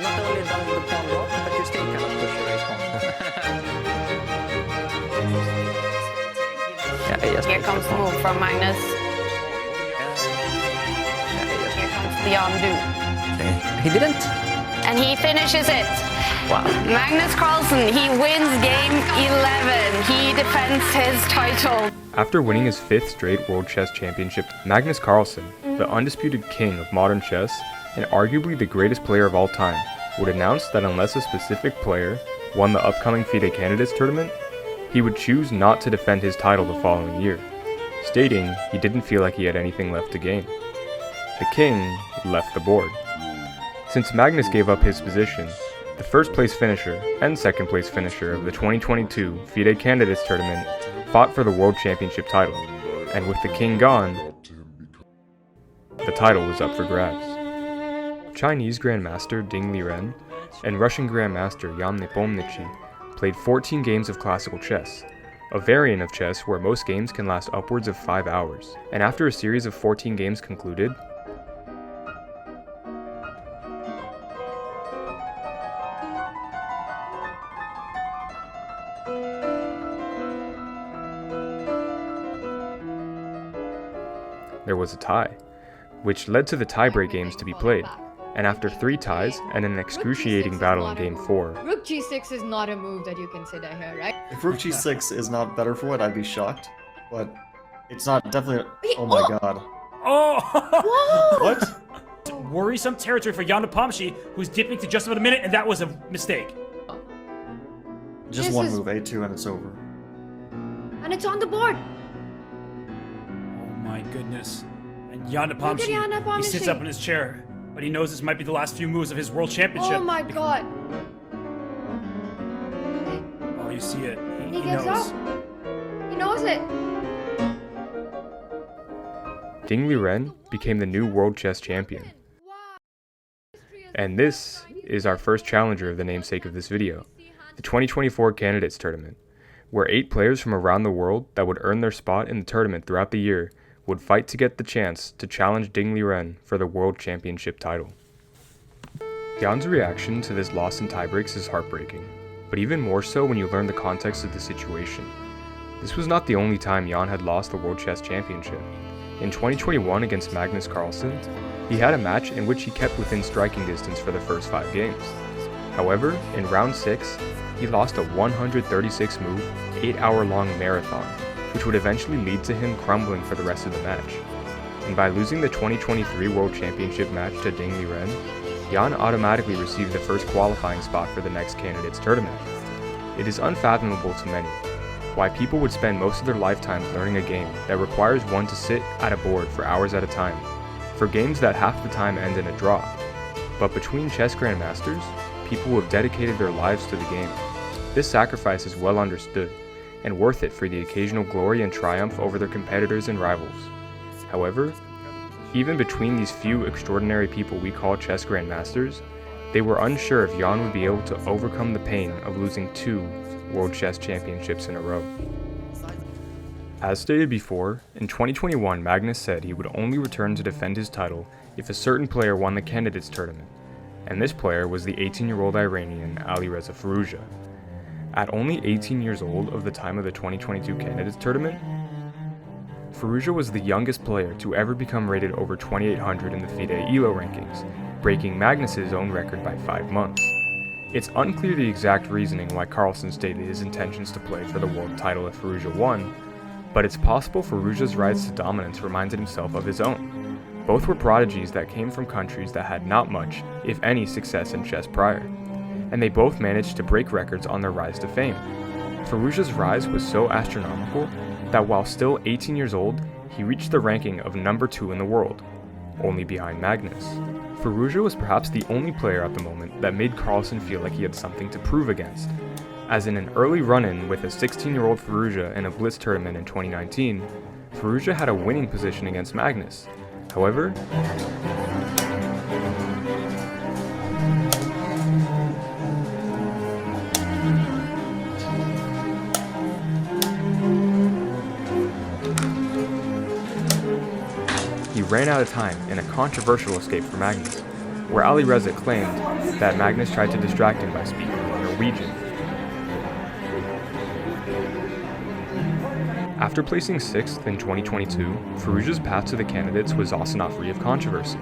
not only down the pawn block, but you still cannot push your ace pawn. Here comes the move from Magnus. Here comes the undo. Okay. He didn't. And he finishes it. Wow. Magnus Carlsen, he wins game 11. He defends his title. After winning his 5th straight World Chess Championship, Magnus Carlsen, the undisputed king of modern chess and arguably the greatest player of all time, would announce that unless a specific player won the upcoming FIDE Candidates tournament, he would choose not to defend his title the following year, stating he didn't feel like he had anything left to gain. The king left the board. Since Magnus gave up his position, the first place finisher and second place finisher of the 2022 FIDE Candidates tournament fought for the World Championship title, and with the king gone, the title was up for grabs. Chinese Grandmaster Ding Liren and Russian Grandmaster Jan Nepomniachtchi played 14 games of classical chess, a variant of chess where most games can last upwards of 5 hours, and after a series of 14 games concluded, there was a tie, which led to the tiebreak games to be played, and after 3 ties and an excruciating battle in Game 4, Rook g6 is not a move that you consider here, right? If Rook g6 is not better for it, I'd be shocked. But it's not definitely. Oh my god. Oh! What? Worrisome territory for Jan Nepomniachtchi, who's dipping to just about a minute, and that was a mistake. Just This one is- move, a2, and it's over. And it's on the board. Oh my goodness. And Jan Look at Jan Nepomniachtchi, he sits Nepomniachtchi. up in his chair, but he knows this might be the last few moves of his world championship. Oh my god. Oh, you see it. He He gives knows. up. He knows it. Ding Liren became the new World Chess Champion. And this is our first challenger of the namesake of this video, the 2024 Candidates Tournament, where 8 players from around the world that would earn their spot in the tournament throughout the year would fight to get the chance to challenge Ding Liren for the World Championship title. Jan's reaction to this loss in tiebreaks is heartbreaking, but even more so when you learn the context of the situation. This was not the only time Jan had lost the World Chess Championship. In 2021 against Magnus Carlsen, he had a match in which he kept within striking distance for the first 5 games. However, in round 6, he lost a 136 move, 8-hour-long marathon, which would eventually lead to him crumbling for the rest of the match. And by losing the 2023 World Championship match to Ding Liren, Jan automatically received the first qualifying spot for the next Candidates Tournament. It is unfathomable to many why people would spend most of their lifetimes learning a game that requires one to sit at a board for hours at a time, for games that half the time end in a draw. But between chess grandmasters, people who have dedicated their lives to the game. This sacrifice is well understood, and worth it for the occasional glory and triumph over their competitors and rivals. However, even between these few extraordinary people we call chess grandmasters, they were unsure if Jan would be able to overcome the pain of losing 2 World Chess Championships in a row. As stated before, in 2021 Magnus said he would only return to defend his title if a certain player won the Candidates Tournament, and this player was the 18-year-old Iranian Alireza Firouzja. At only 18 years old of the time of the 2022 Candidates Tournament, Firouzja was the youngest player to ever become rated over 2800 in the FIDE ELO rankings, breaking Magnus's own record by 5 months. It's unclear the exact reasoning why Carlsen stated his intentions to play for the world title if Firouzja won, but it's possible Firouzja's rise to dominance reminded himself of his own. Both were prodigies that came from countries that had not much, if any, success in chess prior, and they both managed to break records on their rise to fame. Firouzja's rise was so astronomical that while still 18 years old, he reached the ranking of number 2 in the world, only behind Magnus. Firouzja was perhaps the only player at the moment that made Carlsen feel like he had something to prove against, as in an early run-in with a 16-year-old Firouzja in a Blitz tournament in 2019, Firouzja had a winning position against Magnus. However, he ran out of time in a controversial escape for Magnus, where Ali Reza claimed that Magnus tried to distract him by speaking in Norwegian. After placing 6th in 2022, Firouzja's path to the candidates was also not free of controversy.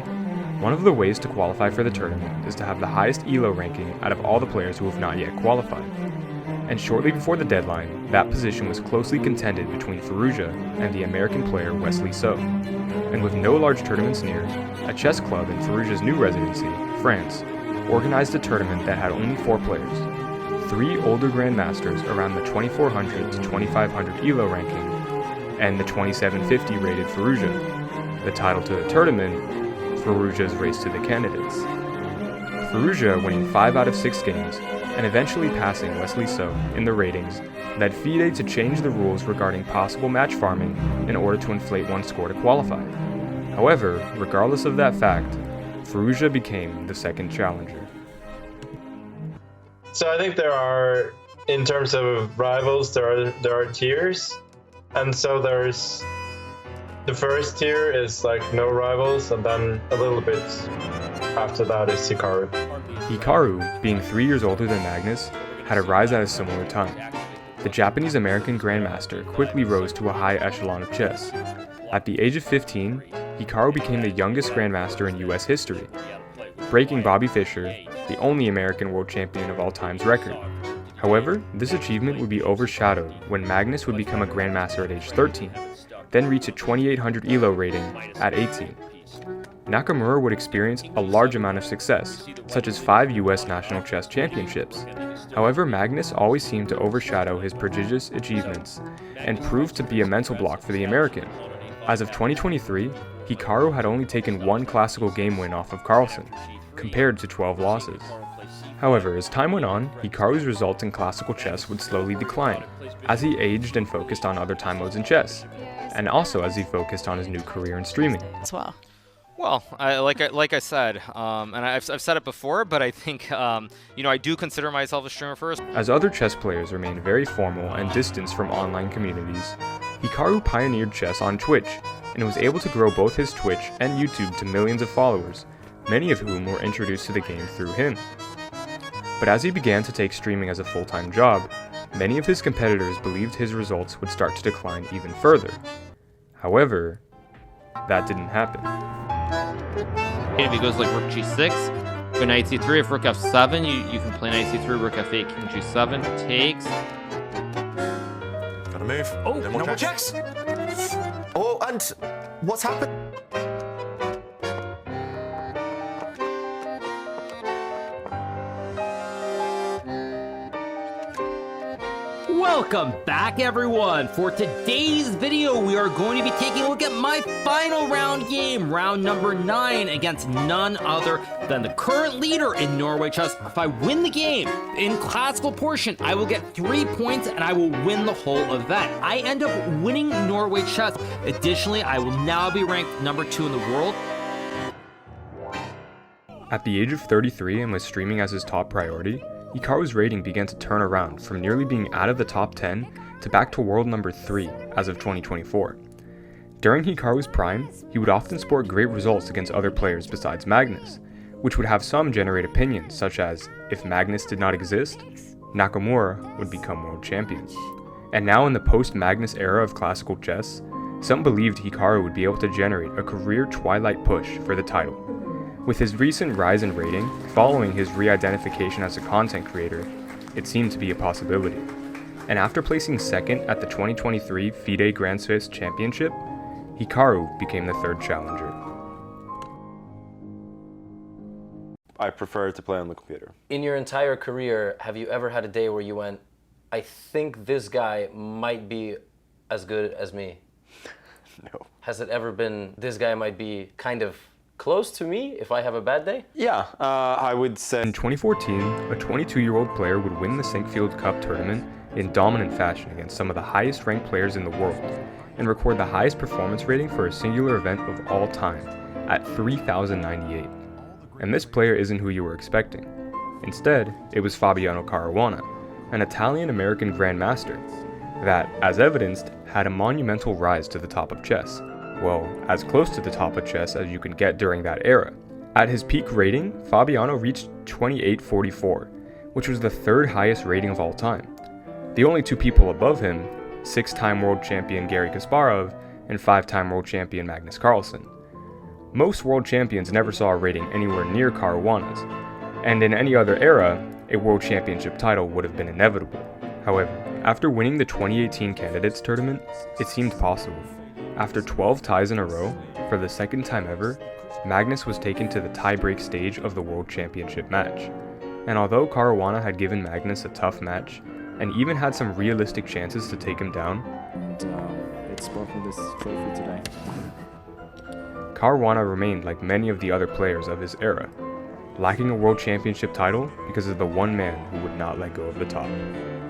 One of the ways to qualify for the tournament is to have the highest ELO ranking out of all the players who have not yet qualified. And shortly before the deadline, that position was closely contended between Firouzja and the American player Wesley So. And with no large tournaments near, a chess club in Firouzja's new residency, France, organized a tournament that had only 4 players. 3 older grandmasters around the 2400 to 2500 ELO ranking, and the 2750 rated Firouzja. The title to the tournament, Firouzja's Race to the Candidates. Firouzja winning 5 out of 6 games, and eventually passing Wesley So in the ratings, led FIDE to change the rules regarding possible match farming in order to inflate one's score to qualify. However, regardless of that fact, Firouzja became the second challenger. So I think there are, in terms of rivals, there are tiers, and so there's the first tier is like no rivals, and then a little bit after that is Hikaru. Hikaru, being 3 years older than Magnus, had a rise at a similar time. The Japanese-American grandmaster quickly rose to a high echelon of chess. At the age of 15, Hikaru became the youngest grandmaster in US history, breaking Bobby Fischer, the only American world champion of all time's record. However, this achievement would be overshadowed when Magnus would become a grandmaster at age 13, then reach a 2800 ELO rating at 18. Nakamura would experience a large amount of success, such as 5 US National Chess Championships. However, Magnus always seemed to overshadow his prodigious achievements, and proved to be a mental block for the American. As of 2023, Hikaru had only taken 1 classical game win off of Carlsen, compared to 12 losses. However, as time went on, Hikaru's results in classical chess would slowly decline, as he aged and focused on other time modes in chess, and also as he focused on his new career in streaming. As well. Well, like I said, and I've said it before, but I think, I do consider myself a streamer first. As other chess players remained very formal and distanced from online communities, Hikaru pioneered chess on Twitch, and was able to grow both his Twitch and YouTube to millions of followers, many of whom were introduced to the game through him. But as he began to take streaming as a full-time job, many of his competitors believed his results would start to decline even further. However, that didn't happen. If he goes like rook g6, go knight c3, if rook f7, you can play knight c3, rook f8, king g7, takes. Gotta move. Oh, no more checks. Oh, and what's happened? Welcome back, everyone. For today's video, we are going to be taking a look at my final round game, round number 9, against none other than the current leader in Norway chess. If I win the game in classical portion, I will get 3 points and I will win the whole event. I end up winning Norway chess. Additionally, I will now be ranked number 2 in the world. At the age of 33 and with streaming as his top priority, Hikaru's rating began to turn around from nearly being out of the top 10 to back to world number 3 as of 2024. During Hikaru's prime, he would often sport great results against other players besides Magnus, which would have some generate opinions such as, if Magnus did not exist, Nakamura would become world champion. And now in the post-Magnus era of classical chess, some believed Hikaru would be able to generate a career twilight push for the title. With his recent rise in rating, following his re-identification as a content creator, it seemed to be a possibility. And after placing second at the 2023 FIDE Grand Swiss Championship, Hikaru became the third challenger. I prefer to play on the computer. In your entire career, have you ever had a day where you went, I think this guy might be as good as me? No. Has it ever been, this guy might be kind of close to me if I have a bad day? Yeah, I would say. In 2014, a 22-year-old player would win the Sinkfield Cup tournament in dominant fashion against some of the highest ranked players in the world, and record the highest performance rating for a singular event of all time, at 3,098. And this player isn't who you were expecting. Instead, it was Fabiano Caruana, an Italian-American grandmaster, that, as evidenced, had a monumental rise to the top of chess. Well, as close to the top of chess as you could get during that era, At his peak rating, Fabiano reached 2844, which was the third highest rating of all time. The only two people above him, 6-time world champion Garry Kasparov and 5-time world champion Magnus Carlsen. Most world champions never saw a rating anywhere near Caruana's, and in any other era, a world championship title would have been inevitable. However, after winning the 2018 Candidates Tournament, it seemed possible. After 12 ties in a row, for the second time ever, Magnus was taken to the tie-break stage of the World Championship match. And although Caruana had given Magnus a tough match, and even had some realistic chances to take him down, let's go for this trophy today. Caruana remained like many of the other players of his era, lacking a World Championship title because of the one man who would not let go of the top.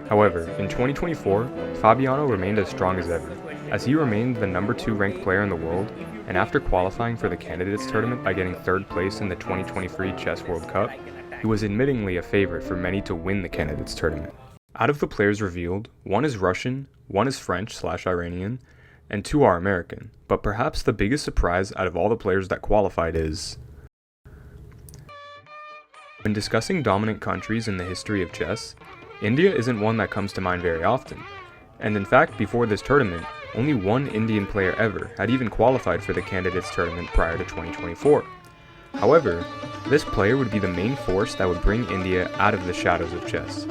However, in 2024, Fabiano remained as strong as ever, as he remained the number 2 ranked player in the world, and after qualifying for the Candidates Tournament by getting 3rd place in the 2023 Chess World Cup, he was admittingly a favorite for many to win the Candidates Tournament. Out of the players revealed, 1 is Russian, 1 is French/Iranian, and 2 are American, but perhaps the biggest surprise out of all the players that qualified is... When discussing dominant countries in the history of chess, India isn't one that comes to mind very often, and in fact before this tournament, only 1 Indian player ever had even qualified for the Candidates Tournament prior to 2024. However, this player would be the main force that would bring India out of the shadows of chess.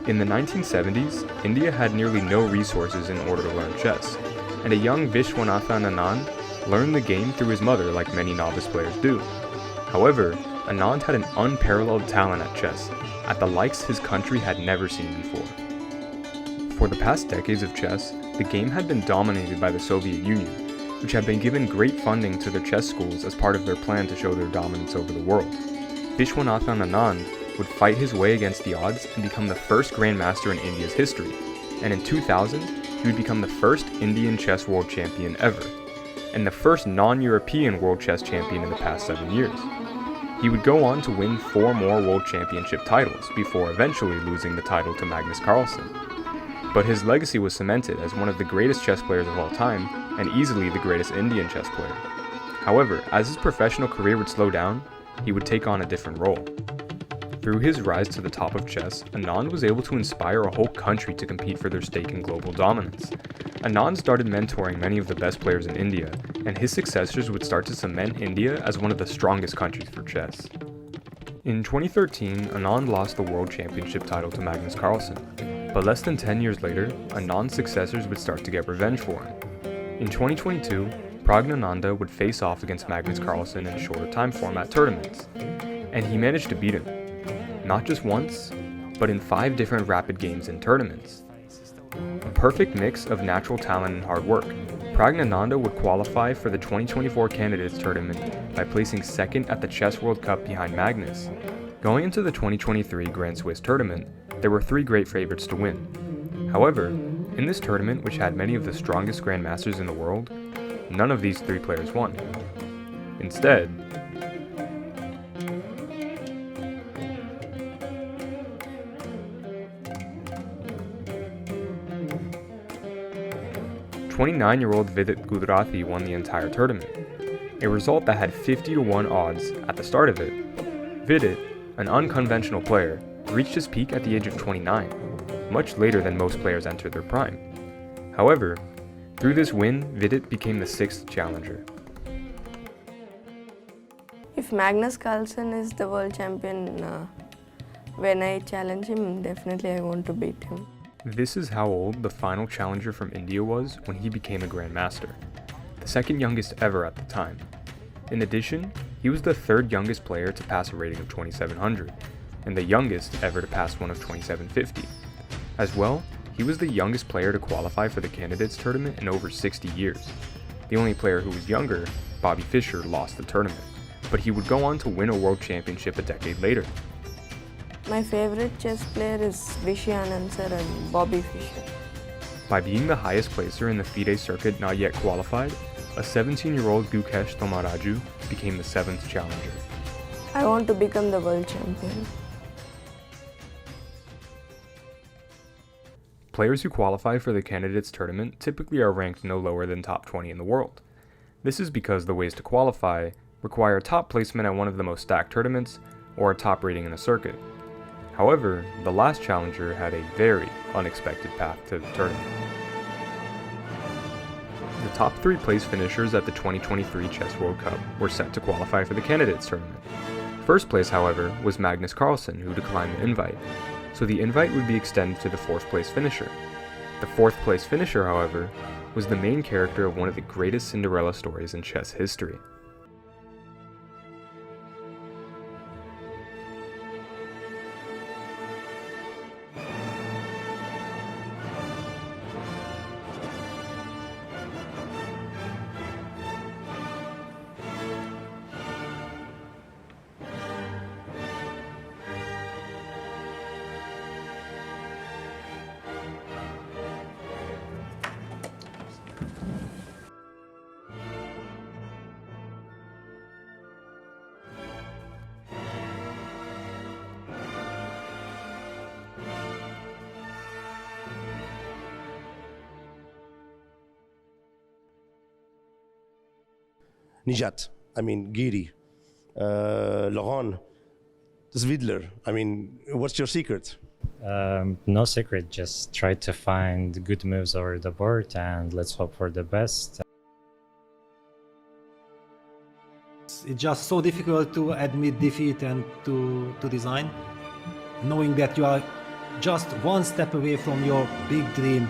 In the 1970s, India had nearly no resources in order to learn chess, and a young Vishwanathan Anand learned the game through his mother like many novice players do. However, Anand had an unparalleled talent at chess, at the likes his country had never seen before. For the past decades of chess, the game had been dominated by the Soviet Union, which had been given great funding to their chess schools as part of their plan to show their dominance over the world. Vishwanathan Anand would fight his way against the odds and become the first Grandmaster in India's history, and in 2000, he would become the first Indian chess world champion ever, and the first non-European world chess champion in the past 7 years. He would go on to win 4 more world championship titles before eventually losing the title to Magnus Carlsen. But his legacy was cemented as one of the greatest chess players of all time, and easily the greatest Indian chess player. However, as his professional career would slow down, he would take on a different role. Through his rise to the top of chess, Anand was able to inspire a whole country to compete for their stake in global dominance. Anand started mentoring many of the best players in India, and his successors would start to cement India as one of the strongest countries for chess. In 2013, Anand lost the World Championship title to Magnus Carlsen, but less than 10 years later, Anand's successors would start to get revenge for him. In 2022, Praggnanandhaa would face off against Magnus Carlsen in shorter time format tournaments, and he managed to beat him. Not just once, but in 5 different rapid games and tournaments. A perfect mix of natural talent and hard work, Praggnanandhaa would qualify for the 2024 Candidates Tournament by placing 2nd at the Chess World Cup behind Magnus. Going into the 2023 Grand Swiss Tournament, there were 3 great favorites to win. However, in this tournament, which had many of the strongest grandmasters in the world, none of these 3 players won. Instead, 29-year-old Vidit Gujrathi won the entire tournament, a result that had 50-to-1 odds at the start of it. Vidit, an unconventional player, reached his peak at the age of 29, much later than most players enter their prime. However, through this win, Vidit became the 6th challenger. If Magnus Carlsen is the world champion, when I challenge him, definitely I want to beat him. This is how old the final challenger from India was when he became a Grandmaster, the 2nd youngest ever at the time. In addition, he was the 3rd youngest player to pass a rating of 2700, and the youngest ever to pass one of 2750. As well, he was the youngest player to qualify for the Candidates Tournament in over 60 years. The only player who was younger, Bobby Fischer, lost the tournament, but he would go on to win a world championship a decade later. My favorite chess player is Vishy Anand sir and Bobby Fischer. By being the highest placer in the FIDE circuit not yet qualified, a 17-year-old Gukesh Tomaraju became the 7th challenger. I want to become the world champion. Players who qualify for the Candidates Tournament typically are ranked no lower than top 20 in the world. This is because the ways to qualify require top placement at one of the most stacked tournaments, or a top rating in a circuit. However, the last challenger had a very unexpected path to the tournament. The top 3 place finishers at the 2023 Chess World Cup were set to qualify for the Candidates Tournament. First place, however, was Magnus Carlsen, who declined the invite, so the invite would be extended to the 4th place finisher. The 4th place finisher, however, was the main character of one of the greatest Cinderella stories in chess history. Nijat, Giri, Laurent, Zvidler. What's your secret? No secret, just try to find good moves over the board and let's hope for the best. It's just so difficult to admit defeat and to design, knowing that you are just one step away from your big dream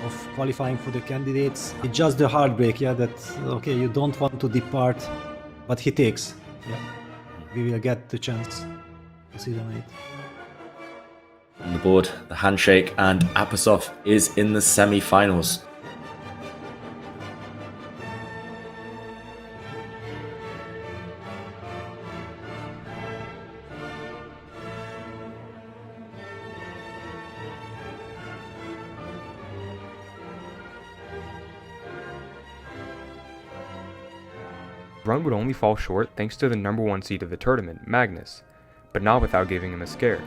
of qualifying for the candidates. It's just the heartbreak, that okay, you don't want to depart, but he takes. We will get the chance to see the mate. On the board, the handshake, and Apasov is in the semi-finals. Run would only fall short thanks to the number 1 seed of the tournament, Magnus, but not without giving him a scare.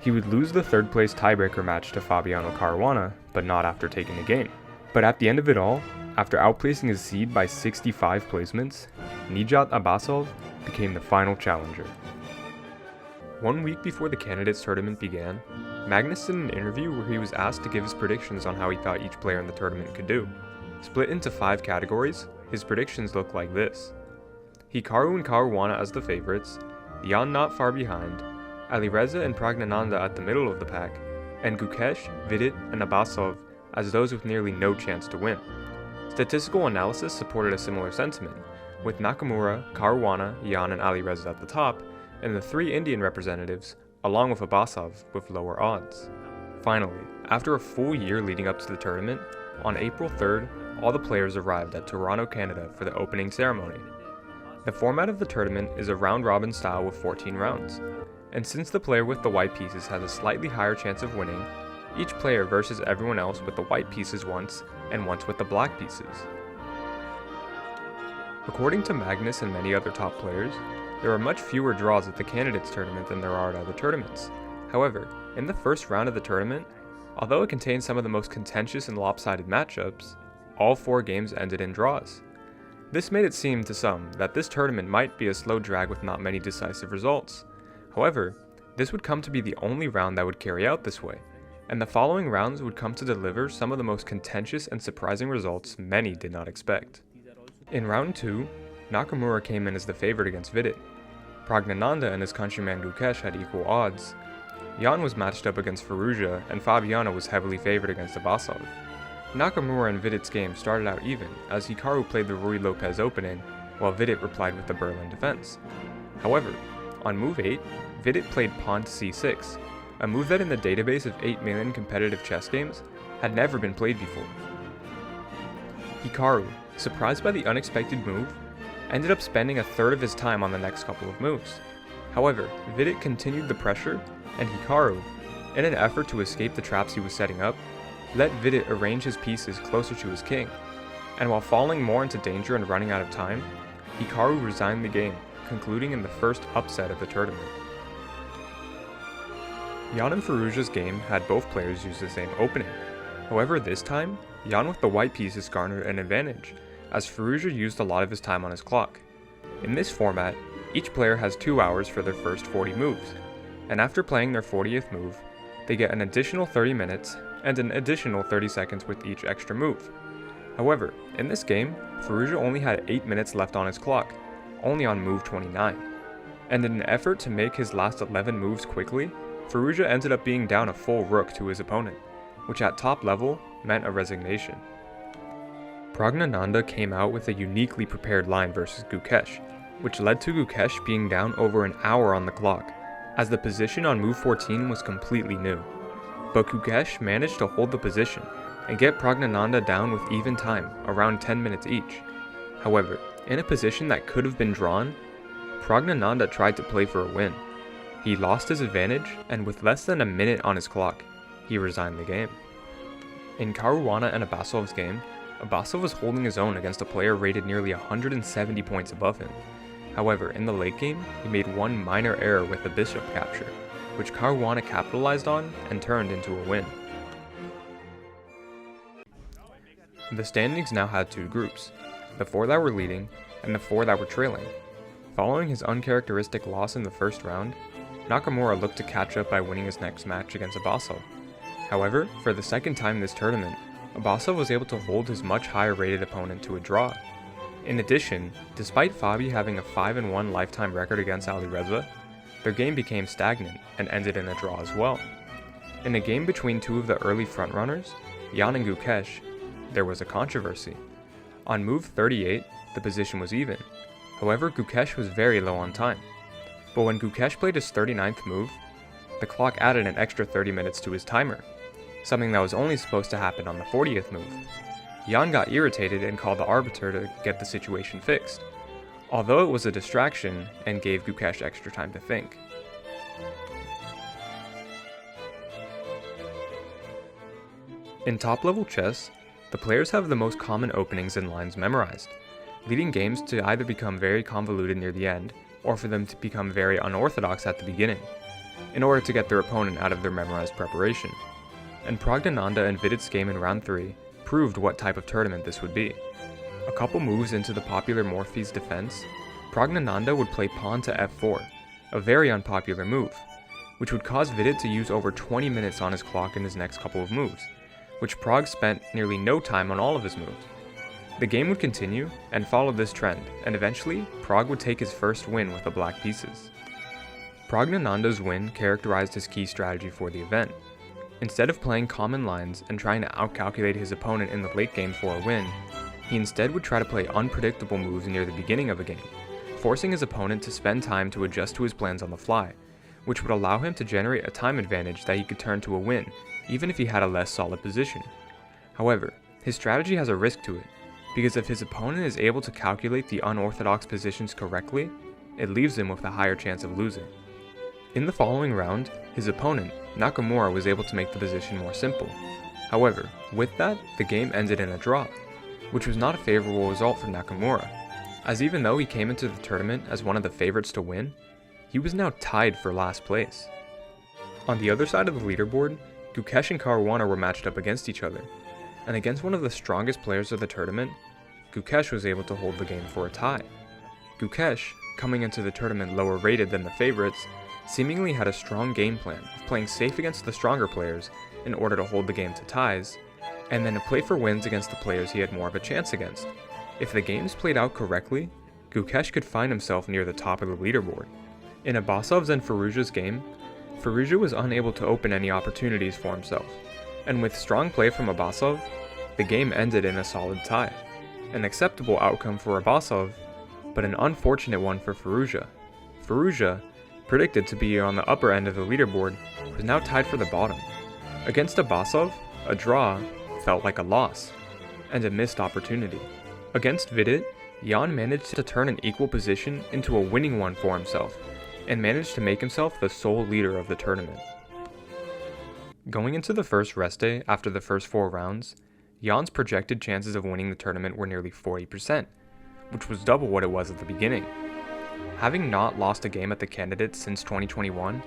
He would lose the 3rd place tiebreaker match to Fabiano Caruana, but not after taking the game. But at the end of it all, after outplacing his seed by 65 placements, Nijat Abasov became the final challenger. 1 week before the Candidates Tournament began, Magnus did an interview where he was asked to give his predictions on how he thought each player in the tournament could do. Split into 5 categories, his predictions look like this: Hikaru and Caruana as the favorites, Jan not far behind, Alireza and Pragnananda at the middle of the pack, and Gukesh, Vidit, and Abasov as those with nearly no chance to win. Statistical analysis supported a similar sentiment, with Nakamura, Caruana, Jan, and Alireza at the top, and the 3 Indian representatives, along with Abasov, with lower odds. Finally, after a full year leading up to the tournament, on April 3rd, all the players arrived at Toronto, Canada for the opening ceremony. The format of the tournament is a round-robin style with 14 rounds, and since the player with the white pieces has a slightly higher chance of winning, each player versus everyone else with the white pieces once, and once with the black pieces. According to Magnus and many other top players, there are much fewer draws at the Candidates Tournament than there are at other tournaments. However, in the first round of the tournament, although it contained some of the most contentious and lopsided matchups, all 4 games ended in draws. This made it seem to some that this tournament might be a slow drag with not many decisive results. However, this would come to be the only round that would carry out this way, and the following rounds would come to deliver some of the most contentious and surprising results many did not expect. In round 2, Nakamura came in as the favorite against Vidit. Pragnananda and his countryman Gukesh had equal odds. Jan was matched up against Firouzja, and Fabiano was heavily favored against Abasov. Nakamura and Vidit's game started out even, as Hikaru played the Rui Lopez opening, while Vidit replied with the Berlin defense. However, on move 8, Vidit played pawn to c6, a move that in the database of 8 million competitive chess games had never been played before. Hikaru, surprised by the unexpected move, ended up spending a third of his time on the next couple of moves. However, Vidit continued the pressure, and Hikaru, in an effort to escape the traps he was setting up, let Vidit arrange his pieces closer to his king, and while falling more into danger and running out of time, Hikaru resigned the game, concluding in the first upset of the tournament. Jan and Firouzja's game had both players use the same opening. However, this time, Jan with the white pieces garnered an advantage, as Firouzja used a lot of his time on his clock. In this format, each player has 2 hours for their first 40 moves, and after playing their 40th move, they get an additional 30 minutes and an additional 30 seconds with each extra move. However, in this game, Firouzja only had 8 minutes left on his clock, only on move 29, and in an effort to make his last 11 moves quickly, Firouzja ended up being down a full rook to his opponent, which at top level meant a resignation. Praggnanandhaa came out with a uniquely prepared line versus Gukesh, which led to Gukesh being down over an hour on the clock, as the position on move 14 was completely new. But Gukesh managed to hold the position and get Praggnanandhaa down with even time, around 10 minutes each. However, in a position that could have been drawn, Praggnanandhaa tried to play for a win. He lost his advantage, and with less than a minute on his clock, he resigned the game. In Caruana and Abbasov's game, Abbasov was holding his own against a player rated nearly 170 points above him. However, in the late game, he made one minor error with the bishop capture, which Caruana capitalized on and turned into a win. The standings now had 2 groups, the 4 that were leading and the 4 that were trailing. Following his uncharacteristic loss in the first round, Nakamura looked to catch up by winning his next match against Abbasov. However, for the second time this tournament, Abbasov was able to hold his much higher rated opponent to a draw. In addition, despite Fabi having a 5-1 lifetime record against Alireza, their game became stagnant and ended in a draw as well. In a game between 2 of the early frontrunners, Jan and Gukesh, there was a controversy. On move 38, the position was even. However, Gukesh was very low on time. But when Gukesh played his 39th move, the clock added an extra 30 minutes to his timer, something that was only supposed to happen on the 40th move. Jan got irritated and called the arbiter to get the situation fixed, although it was a distraction and gave Gukesh extra time to think. In top-level chess, the players have the most common openings and lines memorized, leading games to either become very convoluted near the end, or for them to become very unorthodox at the beginning, in order to get their opponent out of their memorized preparation. And Praggnanandhaa and Vidit's game in round 3 proved what type of tournament this would be. A couple moves into the popular Morphe's defense, Praggnanandhaa would play pawn to f4, a very unpopular move, which would cause Vidit to use over 20 minutes on his clock in his next couple of moves, which Pragg spent nearly no time on all of his moves. The game would continue and follow this trend, and eventually, Pragg would take his first win with the black pieces. Praggnanandhaa's win characterized his key strategy for the event. Instead of playing common lines and trying to outcalculate his opponent in the late game for a win, he instead would try to play unpredictable moves near the beginning of a game, forcing his opponent to spend time to adjust to his plans on the fly, which would allow him to generate a time advantage that he could turn to a win, even if he had a less solid position. However, his strategy has a risk to it, because if his opponent is able to calculate the unorthodox positions correctly, it leaves him with a higher chance of losing. In the following round, his opponent, Nakamura, was able to make the position more simple. However, with that, the game ended in a draw, which was not a favorable result for Nakamura, as even though he came into the tournament as one of the favorites to win, he was now tied for last place. On the other side of the leaderboard, Gukesh and Caruana were matched up against each other, and against one of the strongest players of the tournament, Gukesh was able to hold the game for a tie. Gukesh, coming into the tournament lower rated than the favorites, seemingly had a strong game plan of playing safe against the stronger players in order to hold the game to ties, and then to play for wins against the players he had more of a chance against. If the games played out correctly, Gukesh could find himself near the top of the leaderboard. In Abbasov's and Firouzja's game, Firouzja was unable to open any opportunities for himself, and with strong play from Abbasov, the game ended in a solid tie. An acceptable outcome for Abbasov, but an unfortunate one for Firouzja. Firouzja, predicted to be on the upper end of the leaderboard, was now tied for the bottom. Against Abbasov, a draw felt like a loss, and a missed opportunity. Against Vidit, Jan managed to turn an equal position into a winning one for himself, and managed to make himself the sole leader of the tournament. Going into the first rest day after the first 4 rounds, Jan's projected chances of winning the tournament were nearly 40%, which was double what it was at the beginning. Having not lost a game at the Candidates since 2021,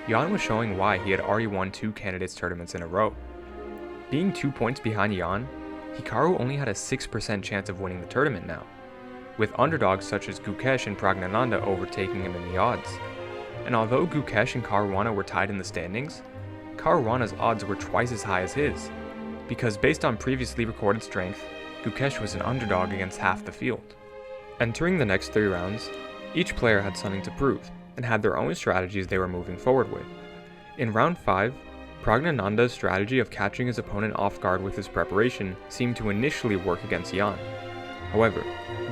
Jan was showing why he had already won 2 Candidates tournaments in a row. Being 2 points behind Jan, Hikaru only had a 6% chance of winning the tournament now, with underdogs such as Gukesh and Pragnananda overtaking him in the odds. And although Gukesh and Caruana were tied in the standings, Caruana's odds were twice as high as his, because based on previously recorded strength, Gukesh was an underdog against half the field. Entering the next 3 rounds, each player had something to prove, and had their own strategies they were moving forward with. In round 5, Pragnananda's strategy of catching his opponent off guard with his preparation seemed to initially work against Jan. However,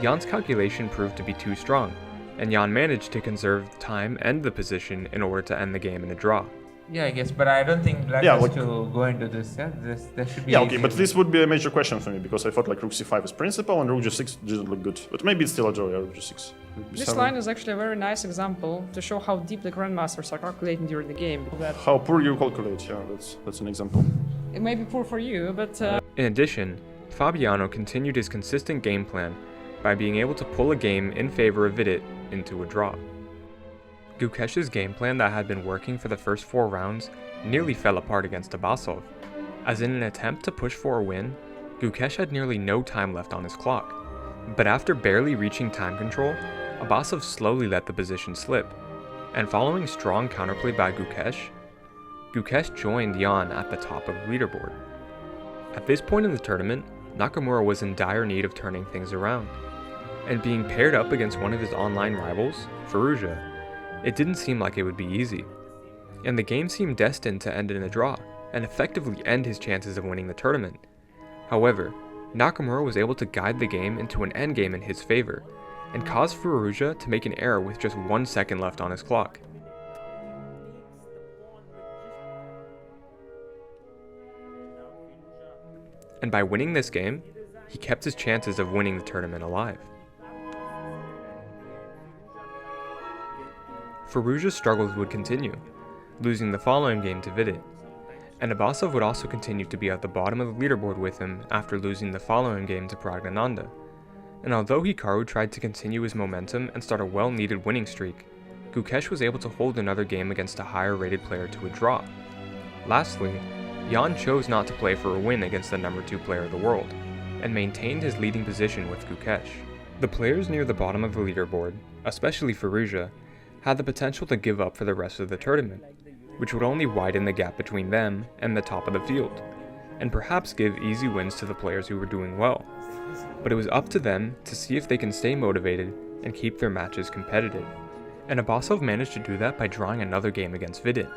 Jan's calculation proved to be too strong, and Jan managed to conserve time and the position in order to end the game in a draw. Yeah, I guess, but I don't think Black has to go into this. Yeah, there should be. Yeah, okay, but this would be a major question for me because I thought like Rook c5 is principal and Rook g6 didn't look good. But maybe it's still a draw. Yeah, Rook g6. This line is actually a very nice example to show how deeply grandmasters are calculating during the game. How poor you calculate? Yeah, that's an example. It may be poor for you, but. In addition, Fabiano continued his consistent game plan by being able to pull a game in favor of Vidit into a draw. Gukesh's game plan that had been working for the first 4 rounds nearly fell apart against Abasov, as in an attempt to push for a win, Gukesh had nearly no time left on his clock. But after barely reaching time control, Abasov slowly let the position slip, and following strong counterplay by Gukesh joined Jan at the top of the leaderboard. At this point in the tournament, Nakamura was in dire need of turning things around, and being paired up against one of his online rivals, Firouzja, it didn't seem like it would be easy, and the game seemed destined to end in a draw, and effectively end his chances of winning the tournament. However, Nakamura was able to guide the game into an endgame in his favor, and caused Firouzja to make an error with just 1 second left on his clock. And by winning this game, he kept his chances of winning the tournament alive. Firouzja's struggles would continue, losing the following game to Vidit, and Abasov would also continue to be at the bottom of the leaderboard with him after losing the following game to Pragnananda. And although Hikaru tried to continue his momentum and start a well-needed winning streak, Gukesh was able to hold another game against a higher-rated player to a draw. Lastly, Jan chose not to play for a win against the number 2 player of the world, and maintained his leading position with Gukesh. The players near the bottom of the leaderboard, especially Firouzja, had the potential to give up for the rest of the tournament, which would only widen the gap between them and the top of the field, and perhaps give easy wins to the players who were doing well. But it was up to them to see if they can stay motivated and keep their matches competitive. And Abasov managed to do that by drawing another game against Vidit,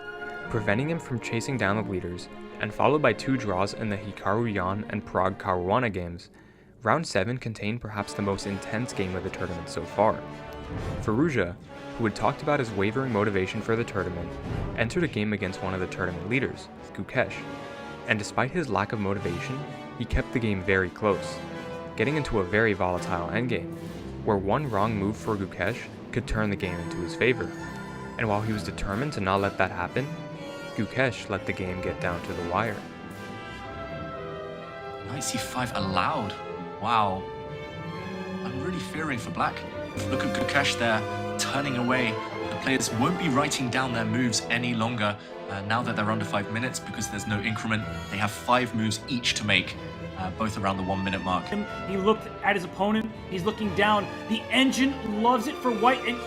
preventing him from chasing down the leaders, and followed by 2 draws in the Hikaru Jan and Prague Caruana games. Round 7 contained perhaps the most intense game of the tournament so far. Firouzja, who had talked about his wavering motivation for the tournament, entered a game against one of the tournament leaders, Gukesh, and despite his lack of motivation, he kept the game very close, getting into a very volatile endgame, where one wrong move for Gukesh could turn the game into his favor. And while he was determined to not let that happen, Gukesh let the game get down to the wire. Knight c5 allowed. Wow. I'm really fearing for black. Look at Gukesh there, turning away. The players won't be writing down their moves any longer now that they're under 5 minutes because there's no increment. They have 5 moves each to make, both around the 1 minute mark. He looked at his opponent. He's looking down. The engine loves it for white. And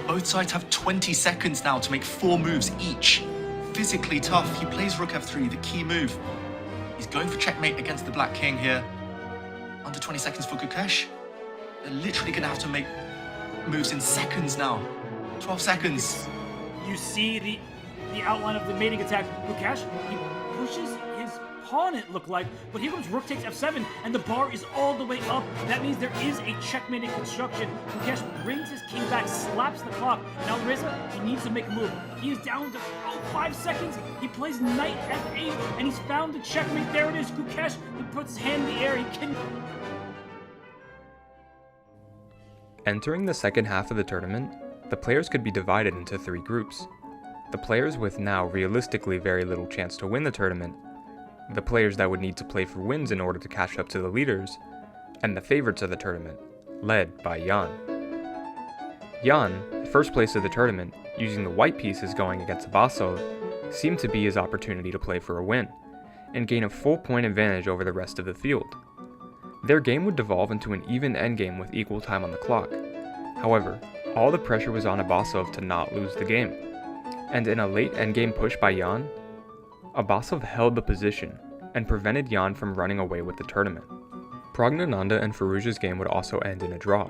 both sides have 20 seconds now to make 4 moves each. Physically tough. He plays Rook f3, the key move. He's going for checkmate against the Black King here. Under 20 seconds for Gukesh. They're literally going to have to make moves in seconds now. 12 seconds. you see the outline of the mating attack. Gukesh, he pushes his pawn, it looked like, but here comes rook takes f7, and the bar is all the way up. That means there is a checkmating construction. Gukesh brings his king back, slaps the clock. Now Reza, he needs to make a move. He is down to 5 seconds. He plays knight f8, and he's found the checkmate. There it is. Gukesh, he puts his hand in the air. He can... Entering the second half of the tournament, the players could be divided into 3 groups. The players with now realistically very little chance to win the tournament, the players that would need to play for wins in order to catch up to the leaders, and the favorites of the tournament, led by Jan. Jan, the first place of the tournament, using the white pieces going against Abasov, seemed to be his opportunity to play for a win, and gain a full point advantage over the rest of the field. Their game would devolve into an even endgame with equal time on the clock. However, all the pressure was on Abbasov to not lose the game, and in a late endgame push by Jan, Abbasov held the position and prevented Jan from running away with the tournament. Praggnanandhaa and Firouzja's game would also end in a draw,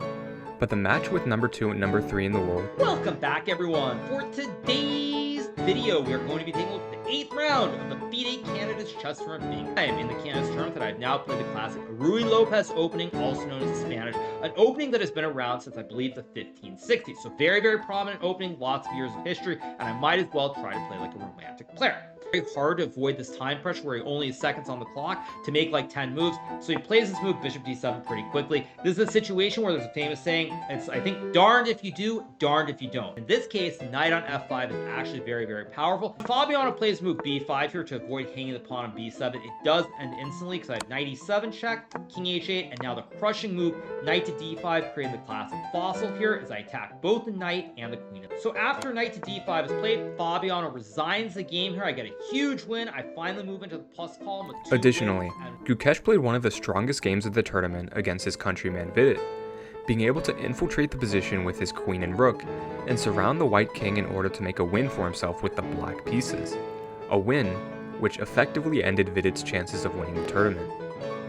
but the match with number 2 and number 3 in the world. Welcome back, everyone. For today's video, we are going to be taking a look at the 8th round of the FIDE Candidates Chess Tournament. I am in the Candidates Tournament that I've now played the classic Rui Lopez opening, also known as the Spanish, an opening that has been around since I believe the 1560s. So very, very prominent opening, lots of years of history, and I might as well try to play like a romantic player. Very hard to avoid this time pressure where he only has seconds on the clock to make like 10 moves, so he plays this move bishop d7 pretty quickly. This is a situation where there's a famous saying, it's I think darned if you do, darned if you don't. In this case, knight on f5 is actually very, very powerful. Fabiano plays move b5 here to avoid hanging the pawn on b7. It does end instantly because I have knight e7 check, king h8, and now the crushing move knight to d5, creating the classic fossil here as I attack both the knight and the queen. So after knight to d5 is played, Fabiano resigns the game here. I get a huge win. I finally move into the plus column with 2 Additionally, wins. Gukesh played one of the strongest games of the tournament against his countryman Vidit, being able to infiltrate the position with his queen and rook, and surround the white king in order to make a win for himself with the black pieces. A win which effectively ended Vidit's chances of winning the tournament.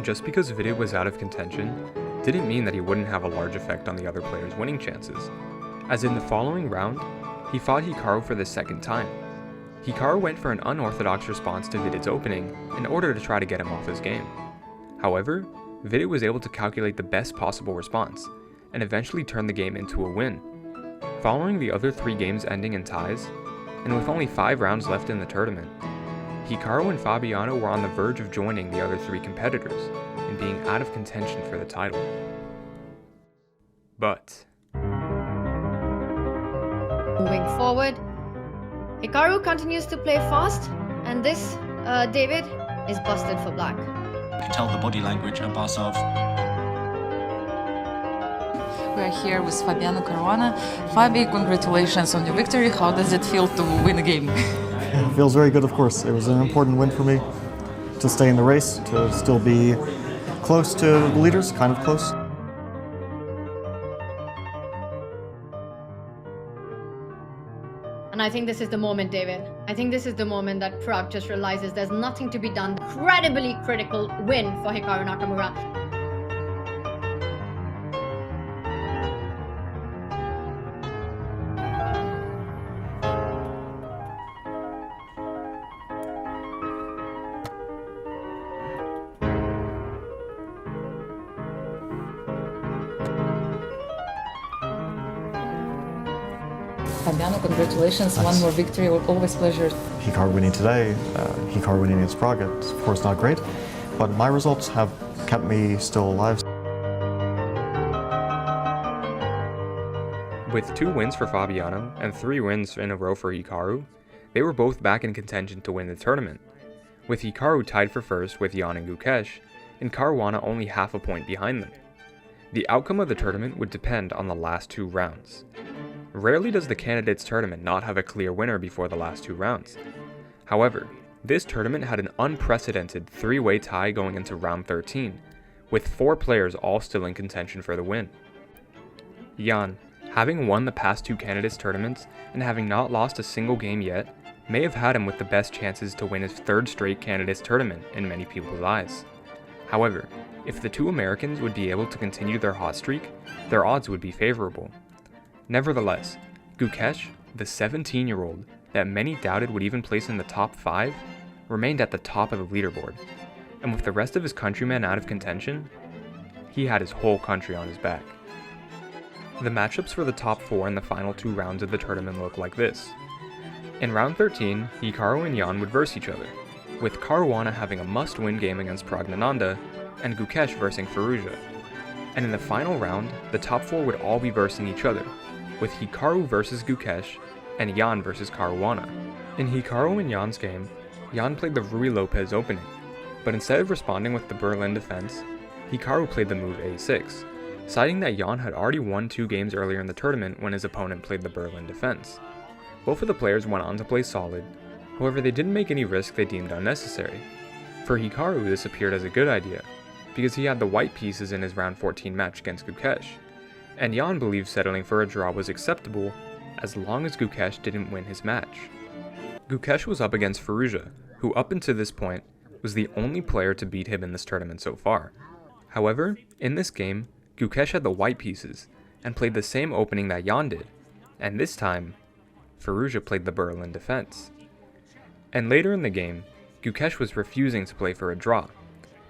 Just because Vidit was out of contention didn't mean that he wouldn't have a large effect on the other player's winning chances, as in the following round, he fought Hikaru for the second time. Hikaru went for an unorthodox response to Vidit's opening in order to try to get him off his game. However, Vidit was able to calculate the best possible response, and eventually turn the game into a win. Following the other 3 games ending in ties, and with only 5 rounds left in the tournament, Hikaru and Fabiano were on the verge of joining the other 3 competitors and being out of contention for the title. But Moving forward, Hikaru continues to play fast, and this, David, is busted for black. You can tell the body language of Abbasov. We are here with Fabiano Caruana. Fabi, congratulations on your victory. How does it feel to win a game? It feels very good, of course. It was an important win for me to stay in the race, to still be close to the leaders, kind of close. And I think this is the moment, David. I think this is the moment that Prag just realizes there's nothing to be done. Incredibly critical win for Hikaru Nakamura. Fabiano, congratulations. One more victory. Always pleasure. Hikaru winning today, Hikaru winning against Prague, it's of course not great, but my results have kept me still alive. with 2 wins for Fabiano and 3 wins in a row for Hikaru, they were both back in contention to win the tournament, with Hikaru tied for first with Jan and Gukesh, and Caruana only half a point behind them. The outcome of the tournament would depend on the last 2 rounds. Rarely does the Candidates Tournament not have a clear winner before the last 2 rounds. However, this tournament had an unprecedented 3-way tie going into round 13, with 4 players all still in contention for the win. Jan, having won the past 2 Candidates Tournaments and having not lost a single game yet, may have had him with the best chances to win his 3rd straight Candidates Tournament in many people's eyes. However, if the 2 Americans would be able to continue their hot streak, their odds would be favorable. Nevertheless, Gukesh, the 17-year-old that many doubted would even place in the top 5, remained at the top of the leaderboard, and with the rest of his countrymen out of contention, he had his whole country on his back. The matchups for the top 4 in the final 2 rounds of the tournament look like this. In round 13, Hikaru and Jan would verse each other, with Caruana having a must-win game against Praggnanandhaa, and Gukesh versing Firouzja. And in the final round, the top 4 would all be versing each other, with Hikaru versus Gukesh, and Jan versus Caruana. In Hikaru and Jan's game, Jan played the Rui Lopez opening, but instead of responding with the Berlin defense, Hikaru played the move a6, citing that Jan had already won 2 games earlier in the tournament when his opponent played the Berlin defense. Both of the players went on to play solid, however they didn't make any risk they deemed unnecessary. For Hikaru, this appeared as a good idea, because he had the white pieces in his round 14 match against Gukesh, and Jan believed settling for a draw was acceptable as long as Gukesh didn't win his match. Gukesh was up against Firouzja, who up until this point was the only player to beat him in this tournament so far. However, in this game, Gukesh had the white pieces and played the same opening that Jan did, and this time, Firouzja played the Berlin defense. And later in the game, Gukesh was refusing to play for a draw,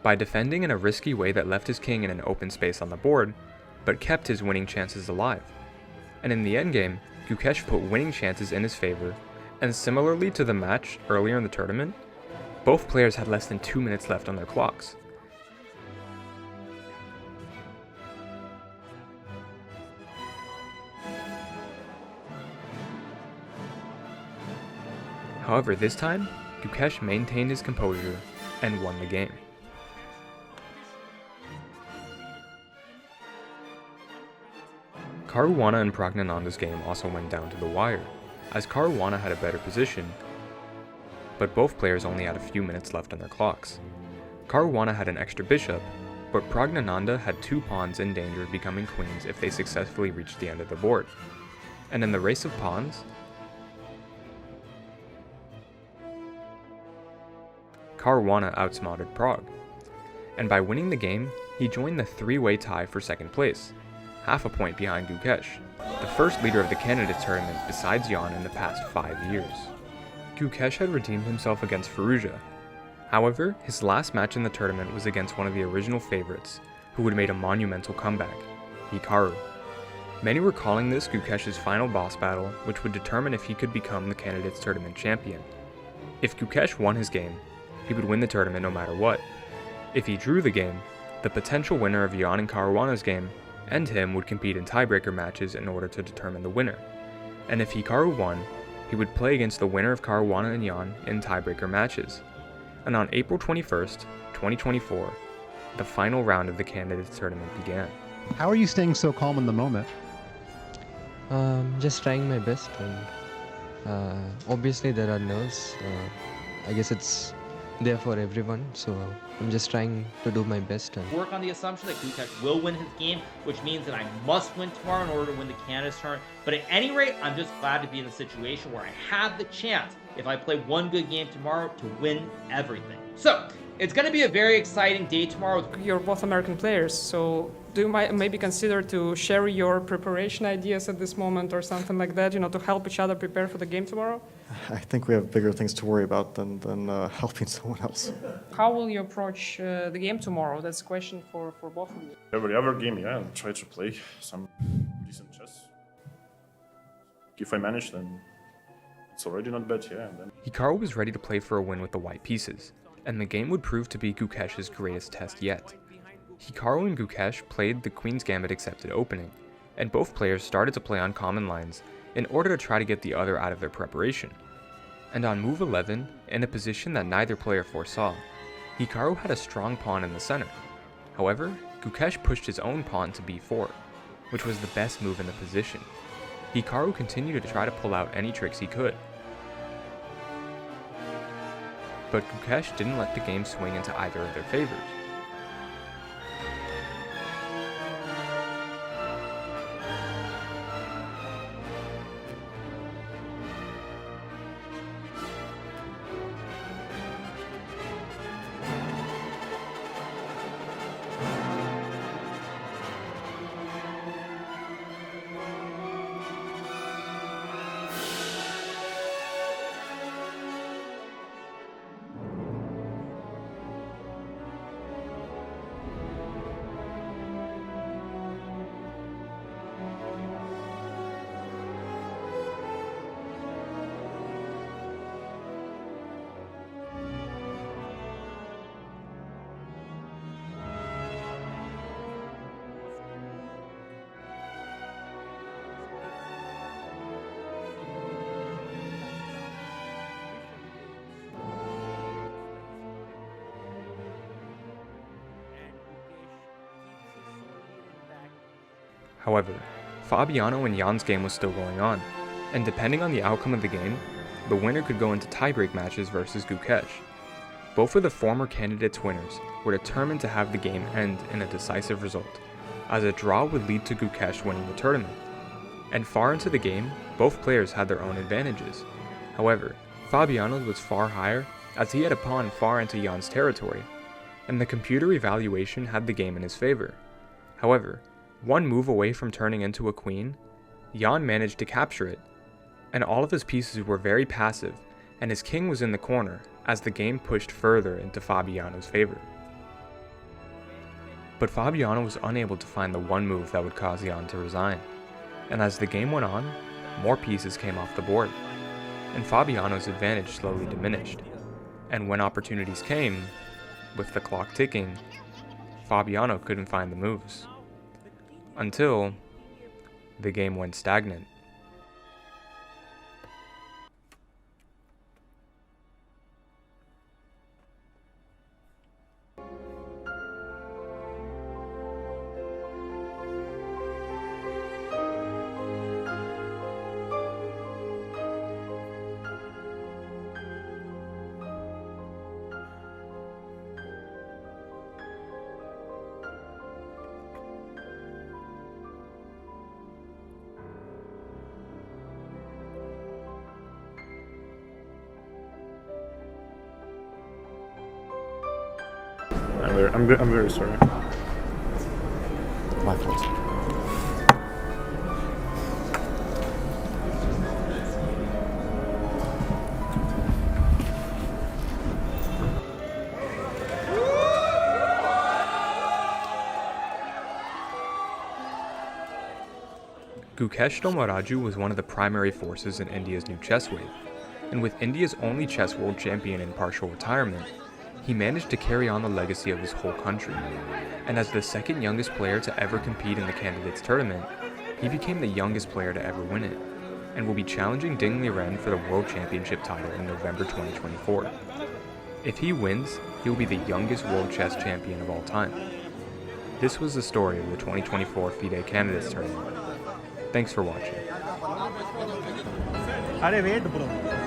by defending in a risky way that left his king in an open space on the board, but kept his winning chances alive. And in the endgame, Gukesh put winning chances in his favor, and similarly to the match earlier in the tournament, both players had less than 2 minutes left on their clocks. However, this time, Gukesh maintained his composure and won the game. Caruana and Pragnananda's game also went down to the wire, as Caruana had a better position, but both players only had a few minutes left on their clocks. Caruana had an extra bishop, but Pragnananda had 2 pawns in danger of becoming queens if they successfully reached the end of the board. And in the race of pawns, Caruana outsmarted Pragg, and by winning the game, he joined the 3-way tie for second place, half a point behind Gukesh, the first leader of the candidates tournament besides Jan in the past 5 years. Gukesh had redeemed himself against Firouzja. However, his last match in the tournament was against one of the original favorites, who had made a monumental comeback, Hikaru. Many were calling this Gukesh's final boss battle, which would determine if he could become the candidates tournament champion. If Gukesh won his game, he would win the tournament no matter what. If he drew the game, the potential winner of Jan and Caruana's game and him would compete in tiebreaker matches in order to determine the winner. And if Hikaru won, he would play against the winner of Caruana and Jan in tiebreaker matches. And on April 21st, 2024, the final round of the candidates tournament began. How are you staying so calm in the moment? Just trying my best, and obviously there are nerves. I guess it's there for everyone, so I'm just trying to do my best. Work on the assumption that Gukesh will win his game, which means that I must win tomorrow in order to win the candidates tournament. But at any rate, I'm just glad to be in a situation where I have the chance, if I play one good game tomorrow, to win everything. So it's going to be a very exciting day tomorrow. You're both American players, so do you maybe consider to share your preparation ideas at this moment or something like that, to help each other prepare for the game tomorrow? I think we have bigger things to worry about than helping someone else. How will you approach the game tomorrow? That's a question for both of you. Every other game, yeah, I'll try to play some decent chess. If I manage, then it's already not bad, yeah. And then Hikaru was ready to play for a win with the white pieces, and the game would prove to be Gukesh's greatest test yet. Hikaru and Gukesh played the Queen's Gambit accepted opening, and both players started to play on common lines in order to try to get the other out of their preparation. And on move 11, in a position that neither player foresaw, Hikaru had a strong pawn in the center. However, Gukesh pushed his own pawn to b4, which was the best move in the position. Hikaru continued to try to pull out any tricks he could. But Gukesh didn't let the game swing into either of their favors. However, Fabiano and Jan's game was still going on, and depending on the outcome of the game, the winner could go into tiebreak matches versus Gukesh. Both of the former candidates' winners were determined to have the game end in a decisive result, as a draw would lead to Gukesh winning the tournament. And far into the game, both players had their own advantages. However, Fabiano's was far higher, as he had a pawn far into Jan's territory, and the computer evaluation had the game in his favor. However, one move away from turning into a queen, Jan managed to capture it, and all of his pieces were very passive, and his king was in the corner as the game pushed further into Fabiano's favor. But Fabiano was unable to find the one move that would cause Jan to resign, and as the game went on, more pieces came off the board, and Fabiano's advantage slowly diminished, and when opportunities came, with the clock ticking, Fabiano couldn't find the moves, until the game went stagnant. I'm very sorry. My fault. Gukesh Dommaraju was one of the primary forces in India's new chess wave, and with India's only chess world champion in partial retirement, he managed to carry on the legacy of his whole country, and as the second youngest player to ever compete in the candidates tournament, he became the youngest player to ever win it, and will be challenging Ding Liren for the World Championship title in November 2024. If he wins, he will be the youngest world chess champion of all time. This was the story of the 2024 FIDE Candidates Tournament. Thanks for watching. Wait, bro.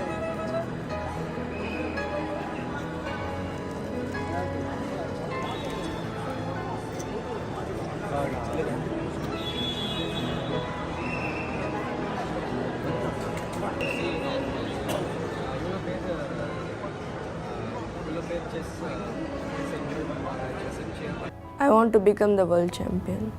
I want to become the world champion.